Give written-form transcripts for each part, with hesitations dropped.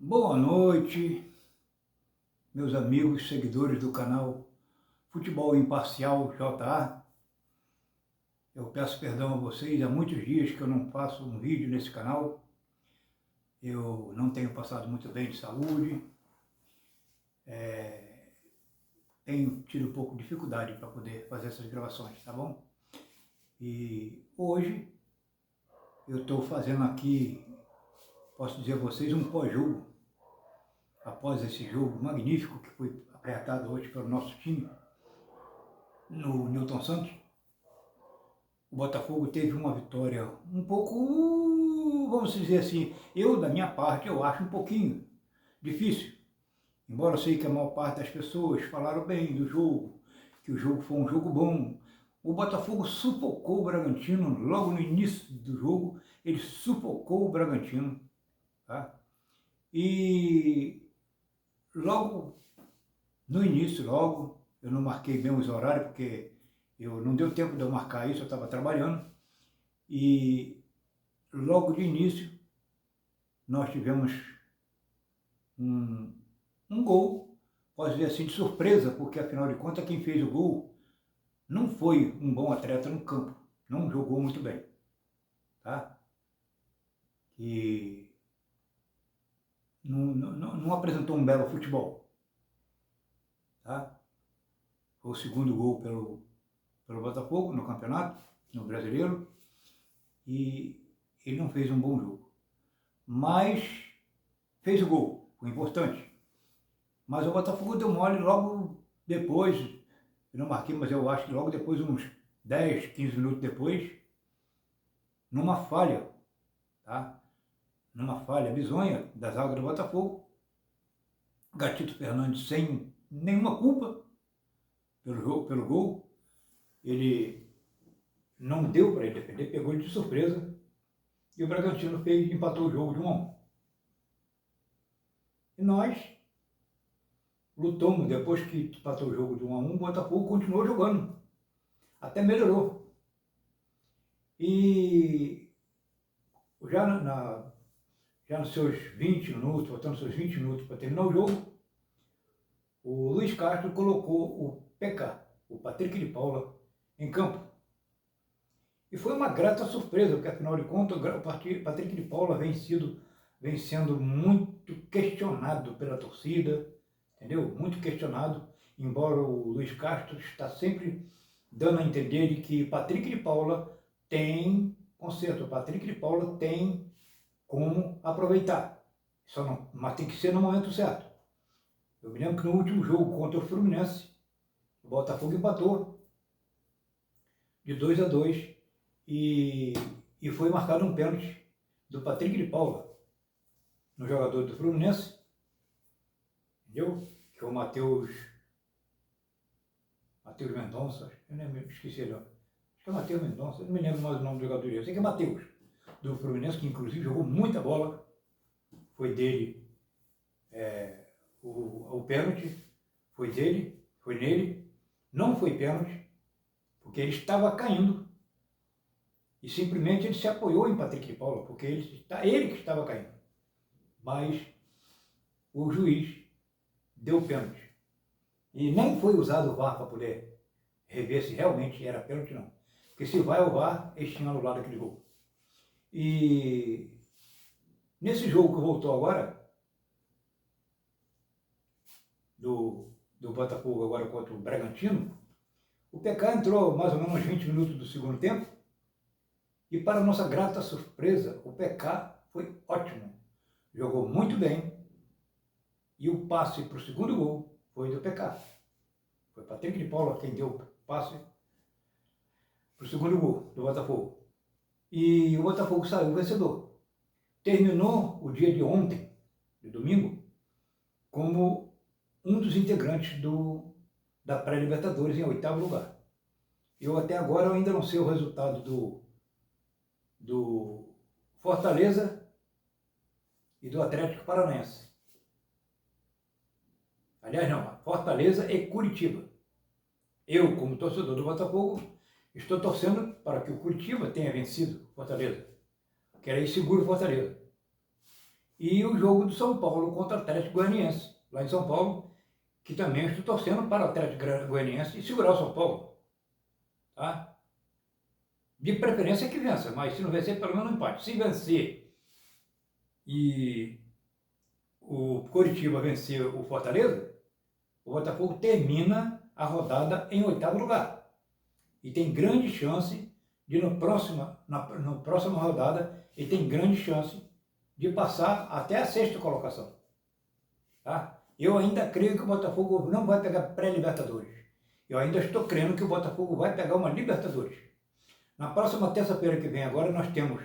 Boa noite, meus amigos seguidores do canal Futebol Imparcial JA. Eu peço perdão a vocês, há muitos dias que eu não faço um vídeo nesse canal. Eu não tenho passado muito bem de saúde, tenho tido um pouco de dificuldade para poder fazer essas gravações, tá bom? E hoje eu estou fazendo aqui, posso dizer a vocês, um pós-jogo. Após esse jogo magnífico que foi apresentado hoje pelo nosso time, no Newton Santos, o Botafogo teve uma vitória um pouco, vamos dizer assim, da minha parte, eu acho um pouquinho difícil. Embora eu sei que a maior parte das pessoas falaram bem do jogo, que o jogo foi um jogo bom. O Botafogo sufocou o Bragantino logo no início do jogo, ele sufocou o Bragantino, tá? E logo no início, eu não marquei bem os horários, porque não deu tempo de eu marcar isso, eu estava trabalhando. E logo de início, nós tivemos um gol, posso dizer assim, de surpresa, porque afinal de contas, quem fez o gol não foi um bom atleta no campo, não jogou muito bem, tá? E não apresentou um belo futebol, tá? Foi o segundo gol pelo Botafogo no campeonato, no Brasileiro, e ele não fez um bom jogo. Mas fez o gol, foi importante. Mas o Botafogo deu mole logo depois, eu não marquei, mas eu acho que logo depois, uns 10, 15 minutos depois, numa falha, tá? Numa falha bizonha da zaga do Botafogo, Gatito Fernandes, sem nenhuma culpa pelo gol, ele não deu para ele defender, pegou ele de surpresa, e o Bragantino empatou o jogo de 1-1. E nós lutamos, depois que empatou o jogo de 1-1, o Botafogo continuou jogando, até melhorou. E já nos seus 20 minutos, faltando seus 20 minutos para terminar o jogo, o Luiz Castro colocou o PK, o Patrick de Paula, em campo. E foi uma grata surpresa, porque afinal de contas o Patrick de Paula vem sendo muito questionado pela torcida, entendeu? Muito questionado, embora o Luiz Castro está sempre dando a entender de que Patrick de Paula tem conserto, Patrick de Paula tem como aproveitar, mas tem que ser no momento certo. Eu me lembro que no último jogo contra o Fluminense, o Botafogo empatou de 2-2 e foi marcado um pênalti do Patrick de Paula no jogador do Fluminense, entendeu? Que é o Matheus Mendonça, eu nem esqueci ele, acho que é Matheus Mendonça, eu não me lembro mais o nome do jogador, eu sei que é Matheus, do Fluminense, que inclusive jogou muita bola, foi dele o pênalti, foi nele, não foi pênalti, porque ele estava caindo, e simplesmente ele se apoiou em Patrick de Paula, porque ele que estava caindo, mas o juiz deu pênalti. E nem foi usado o VAR para poder rever se realmente era pênalti, não. Porque se vai ao VAR, eles tinham anulado aquele gol. E nesse jogo que voltou agora, do Botafogo agora contra o Bragantino, o PK entrou mais ou menos uns 20 minutos do segundo tempo, e para nossa grata surpresa, o PK foi ótimo. Jogou muito bem, e o passe para o segundo gol foi do PK. Foi Patrick de Paula quem deu o passe para o segundo gol do Botafogo. E o Botafogo saiu vencedor. Terminou o dia de ontem, de domingo, como um dos integrantes da pré-Libertadores em 8º lugar. Eu até agora eu ainda não sei o resultado do Fortaleza e do Atlético Paranaense. Aliás, não, Fortaleza e Curitiba. Eu, como torcedor do Botafogo, estou torcendo para que o Curitiba tenha vencido Fortaleza, que era inseguro Fortaleza. e o jogo do São Paulo contra o Atlético Goianiense, lá em São Paulo, que também estou torcendo para o Atlético Goianiense e segurar o São Paulo, tá? De preferência que vença, mas se não vencer, pelo menos um empate. Se vencer e o Coritiba vencer o Fortaleza, o Botafogo termina a rodada em 8º lugar. E tem grande chance de na próxima rodada, ele tem grande chance de passar até a 6ª colocação. Tá? Eu ainda creio que o Botafogo não vai pegar pré-Libertadores. Eu ainda estou crendo que o Botafogo vai pegar uma Libertadores. Na próxima terça-feira que vem agora nós temos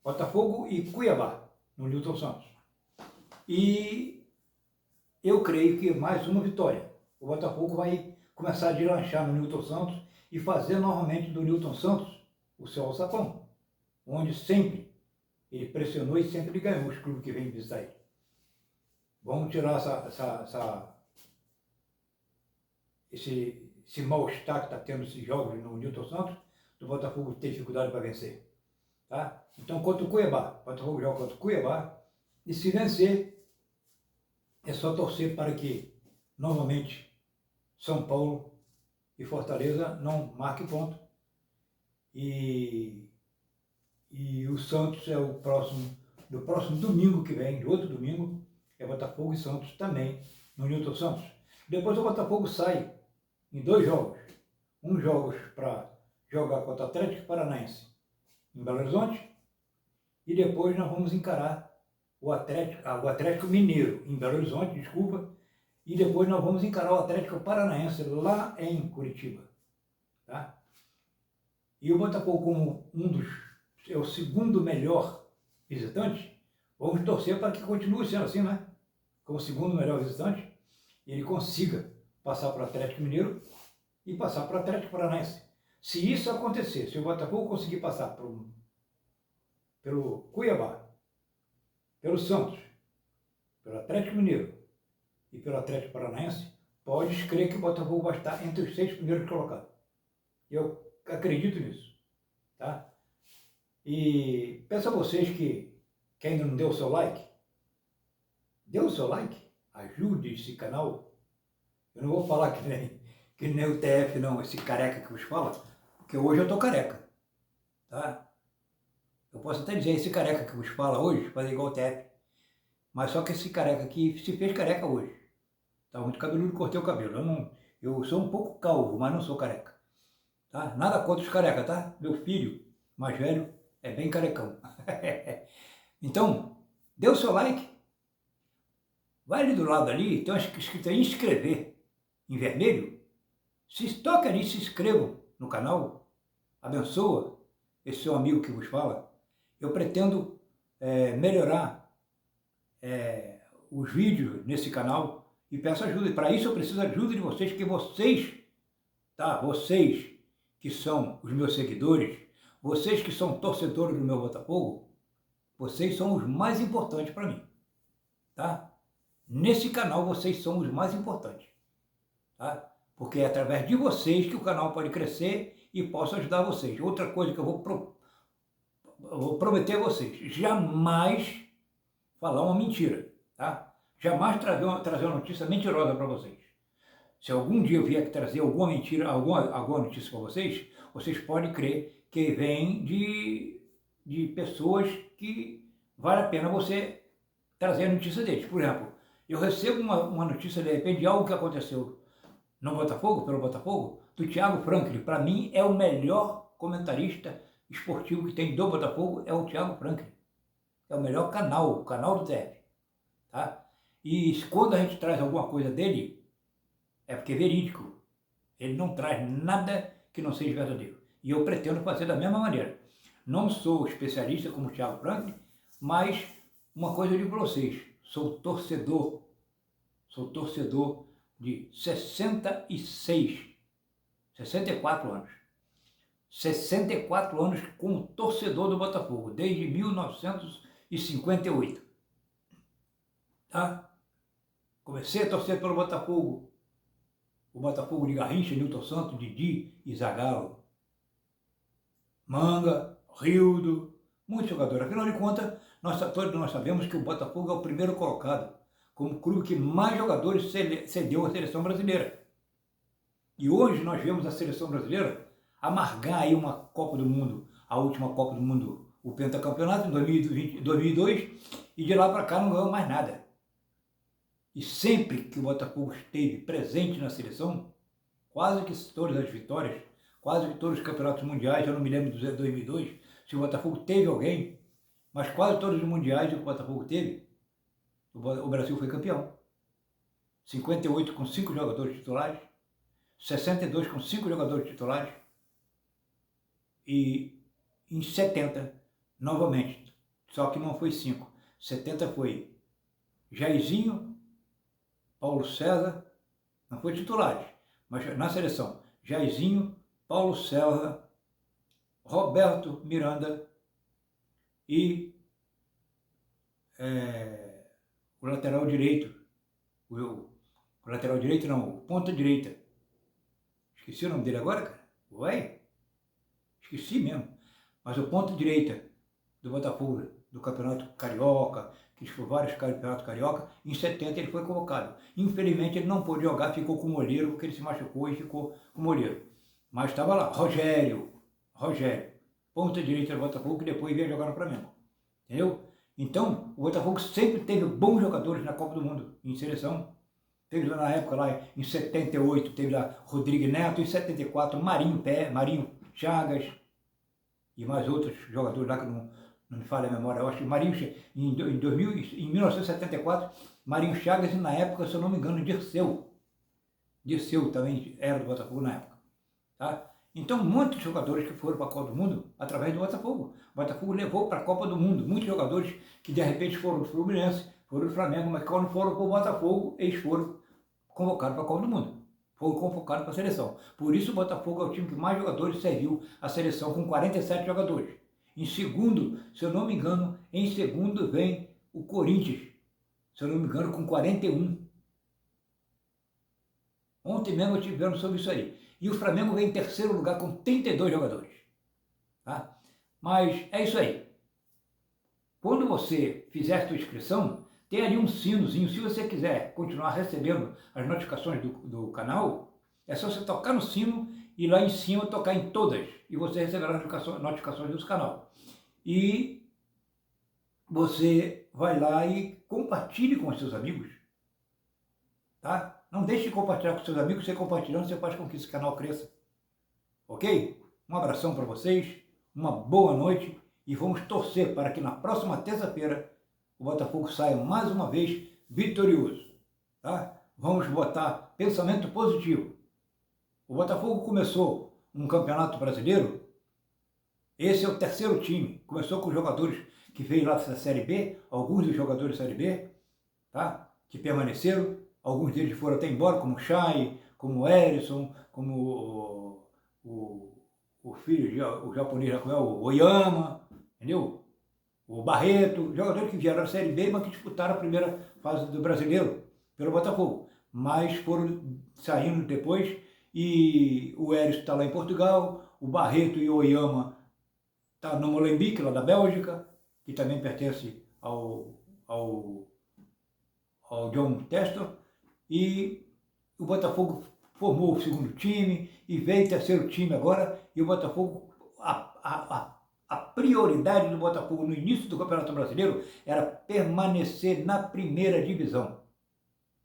Botafogo e Cuiabá, no Newton Santos. E eu creio que mais uma vitória. O Botafogo vai começar a deslanchar no Newton Santos e fazer novamente do Newton Santos o seu alçapão, onde sempre ele pressionou e sempre ganhou os clubes que vêm visitar ele. Vamos tirar esse mal-estar que está tendo esses jogos no Newton Santos, do Botafogo ter dificuldade para vencer. Tá? Então, contra o Cuiabá, o Botafogo joga contra o Cuiabá, e se vencer, é só torcer para que, novamente, São Paulo e Fortaleza não marquem ponto. E o Santos é o próximo domingo que vem, de outro domingo, é Botafogo e Santos também, no Newton Santos. Depois o Botafogo sai em 2 jogos. Um jogo para jogar contra o Atlético Paranaense em Belo Horizonte, e depois nós vamos encarar o Atlético Mineiro em Belo Horizonte, desculpa, e depois nós vamos encarar o Atlético Paranaense lá em Curitiba. Tá? E o Botafogo, como é o segundo melhor visitante, vamos torcer para que continue sendo assim, né? Como segundo melhor visitante, ele consiga passar para o Atlético Mineiro e passar para o Atlético Paranaense. Se isso acontecer, se o Botafogo conseguir passar pelo Cuiabá, pelo Santos, pelo Atlético Mineiro e pelo Atlético Paranaense, pode crer que o Botafogo vai estar entre os 6 primeiros colocados. Eu acredito nisso. Tá? E peço a vocês que ainda não deu o seu like, dê o seu like, ajude esse canal. Eu não vou falar que nem o TF não, esse careca que vos fala, porque hoje eu estou careca. Tá? Eu posso até dizer, esse careca que vos fala hoje, fazer igual o TF, mas só que esse careca aqui se fez careca hoje. Tá muito cabeludo, cortei o cabelo. Eu sou um pouco calvo, mas não sou careca. Tá? Nada contra os carecas, tá? Meu filho, mais velho, é bem carecão. Então, dê o seu like. Vai ali do lado ali, tem escrito aí inscrever, em vermelho. Se toca ali, se inscreva no canal. Abençoa esse seu amigo que vos fala. Eu pretendo melhorar os vídeos nesse canal e peço ajuda. E para isso eu preciso da ajuda de vocês, porque vocês, tá? Vocês que são os meus seguidores, vocês que são torcedores do meu Botafogo, vocês são os mais importantes para mim, tá? Nesse canal vocês são os mais importantes, tá? Porque é através de vocês que o canal pode crescer e posso ajudar vocês. Outra coisa que eu vou prometer a vocês, jamais falar uma mentira, tá? Jamais trazer uma notícia mentirosa para vocês. Se algum dia eu vier trazer alguma mentira, alguma notícia para vocês, vocês podem crer que vem de pessoas que vale a pena você trazer a notícia deles. Por exemplo, eu recebo uma notícia de repente de algo que aconteceu no Botafogo, pelo Botafogo, do Thiago Franklin. Para mim é o melhor comentarista esportivo que tem do Botafogo, é o Thiago Franklin. É o melhor canal, o canal do TF. Tá? E quando a gente traz alguma coisa dele, é porque é verídico. Ele não traz nada que não seja verdadeiro. E eu pretendo fazer da mesma maneira. Não sou especialista como o Thiago Franklin, mas uma coisa eu digo para vocês, sou torcedor de 64 anos. 64 anos como torcedor do Botafogo, desde 1958. Tá? Comecei a torcer pelo Botafogo. O Botafogo de Garrincha, Newton Santos, Didi e Zagallo. Manga, Rildo, muitos jogadores. Afinal de contas, Todos nós sabemos que o Botafogo é o primeiro colocado, como clube que mais jogadores cedeu à seleção brasileira. E hoje nós vemos a seleção brasileira amargar aí uma Copa do Mundo, a última Copa do Mundo, o pentacampeonato em 2002, e de lá para cá não ganhou mais nada. E sempre que o Botafogo esteve presente na seleção, quase que todas as vitórias, quase que todos os campeonatos mundiais, eu não me lembro de 2002, se o Botafogo teve alguém, mas quase todos os mundiais que o Botafogo teve, o Brasil foi campeão. 58 com 5 jogadores titulares, 62 com 5 jogadores titulares, e em 70, novamente, só que não foi 5. 70 foi Jairzinho, Paulo César, não foi titulares, mas na seleção, Jairzinho, Paulo César, Roberto Miranda e o lateral direito, o lateral direito não, o ponta direita. Esqueci o nome dele agora, cara? Ué? Esqueci mesmo. Mas o ponta direita do Botafogo, do Campeonato Carioca, que disputou vários campeonatos carioca, em 70 ele foi convocado. Infelizmente ele não pôde jogar, ficou com o molheiro, porque ele se machucou e ficou com o molheiro. Mas estava lá, Rogério, ponta direita do Botafogo, que depois veio jogar no Flamengo. Entendeu? Então, o Botafogo sempre teve bons jogadores na Copa do Mundo, em seleção. Teve lá na época, lá em 78, teve lá Rodrigo Neto, em 74, Marinho Chagas, e mais outros jogadores lá que não me falha a memória. Eu acho que Marinho, em 1974, Marinho Chagas, e na época, se eu não me engano, Dirceu também era do Botafogo na época. Tá? Então, muitos jogadores que foram para a Copa do Mundo através do Botafogo. O Botafogo levou para a Copa do Mundo muitos jogadores que de repente foram do Fluminense, foram do Flamengo, mas quando foram para o Botafogo, eles foram convocados para a Copa do Mundo. Foram convocados para a seleção. Por isso o Botafogo é o time que mais jogadores serviu à seleção, com 47 jogadores. Em segundo, se eu não me engano, em segundo vem o Corinthians, se eu não me engano, com 41. Ontem mesmo eu estive vendo sobre isso aí. E o Flamengo vem em terceiro lugar com 32 jogadores. Tá? Mas é isso aí. Quando você fizer a sua inscrição, tem ali um sinozinho. Se você quiser continuar recebendo as notificações do canal, é só você tocar no sino e lá em cima tocar em todas. E você receberá as notificações do canal. E você vai lá e compartilhe com os seus amigos. Tá? Não deixe de compartilhar com seus amigos. Você compartilhando, você faz com que esse canal cresça. Ok? Um abração para vocês, uma boa noite e vamos torcer para que na próxima terça-feira o Botafogo saia mais uma vez vitorioso. Tá? Vamos botar pensamento positivo. O Botafogo começou um campeonato brasileiro, esse é o terceiro time. Começou com os jogadores que veio lá da Série B, alguns dos jogadores da Série B, tá? Que permaneceram. Alguns deles foram até embora, como o Chay, como o Erisson, como o filho, o japonês, o Oyama, entendeu? O Barreto, jogadores que vieram da Série B, mas que disputaram a primeira fase do Brasileiro pelo Botafogo. Mas foram saindo depois, e o Erisson está lá em Portugal, o Barreto e o Oyama está no Molenbeek, lá da Bélgica, que também pertence ao John Textor. E o Botafogo formou o segundo time e veio o terceiro time agora. E o Botafogo, a prioridade do Botafogo no início do Campeonato Brasileiro era permanecer na primeira divisão.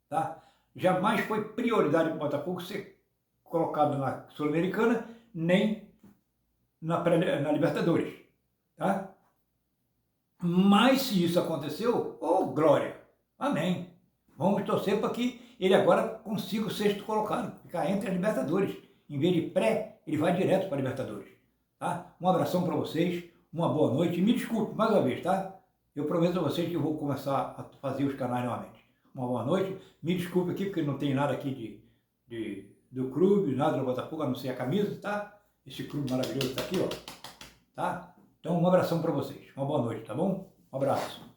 Tá? Jamais foi prioridade para o Botafogo ser colocado na Sul-Americana, nem na Libertadores. Tá? Mas se isso aconteceu, oh glória, amém. Vamos torcer para que ele agora consiga o sexto colocado, ficar entre as Libertadores. Em vez de pré, ele vai direto para a Libertadores. Tá? Um abração para vocês, uma boa noite. E me desculpe mais uma vez, tá? Eu prometo a vocês que eu vou começar a fazer os canais novamente. Uma boa noite. Me desculpe aqui porque não tem nada aqui do clube, nada do Botafogo, a não ser a camisa, tá? Esse clube maravilhoso está aqui, ó. Tá? Então um abração para vocês. Uma boa noite, tá bom? Um abraço.